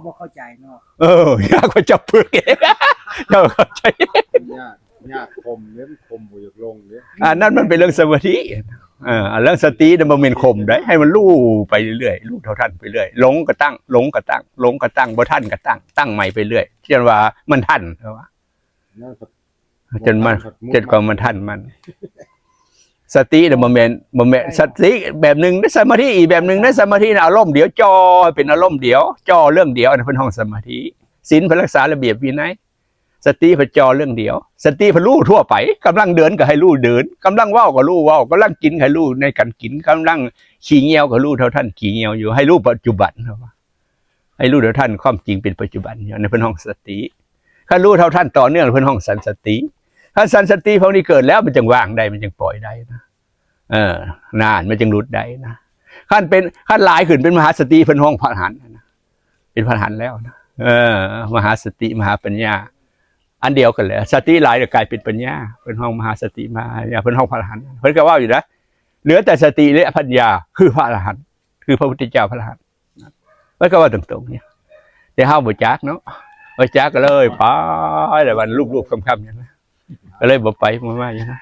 บ่เข้าใจเนาะยากกว่าจับพึกเองเจ้าเข้าใจยากคมเนี่ยคมบ่อยากลงเนี่ยนั่นมันเป็นเรื่องสมาธิเรื่องสติเนี่ยมันเป็นข่มได้ให้มันลู่ไปเรื่อยลู่เท่าท่านไปเรื่อยหลงก็ตั้งหลงก็ตั้งหลงก็ตั้งบ่ท่านก็ตั้งใหม่ไปเรื่อยจนว่ามันท่านใช่ปะจนกว่ามันท่านมันสติเนี่ยมันเป็นสติแบบหนึ่งได้สมาธิอีกแบบหนึ่งได้สมาธิอารมณ์เดียวจอเป็นอารมณ์เดียวจอเรื่องเดียวในเป็นห้องสมาธิศีลพระรักษาระเบียบวินัยสติพระจอเรื่องเดียวสติพระรู้ทั่วไปกำลังเดินก็ให้รู้เดินกำลังว่าวก็รู้ว่าวกำลังกินให้รู้ในการกินกำลังขี้เงียวก็รู้เท่าท่านขี้เงียวอยู่ให้รู้ปัจจุบันให้รู้เท่าท่านความจริงเป็นปัจจุบันอยู่ในเป็นห้องสติถ้ารู้เท่าท่านต่อเนื่องเป็นห้องสันสติถ้าสันสติพวกนี้เกิดแล้วมันจึงว่างได้มันจึงปล่อยได้นะนานมันจึงรุดได้นะขั้นหลายขึ้นเป็นมหาสติเป็นห้องพระหันนะเป็นพระหันแล้วนะมหาสติมหาปัญญาอันเดียวกันเลยสติหลายกลายเป็นปัญญาเป็นห้องมหาสติมหาปัญญาเป็นห้องพระหันเพิ่นก็ว่าอยู่นะเหลือแต่สติและปัญญาคือพระอรหันต์คือพระพุทธเจ้าพระอรหันต์เพิ่นก็ว่าตรงๆเนี่ยแต่เฮาบ่จักเนาะบ่จักก็เลยไปแต่วันรูปๆค่ำๆอย่างนั้นก็เลยบ่ไปมาอย่างนั้น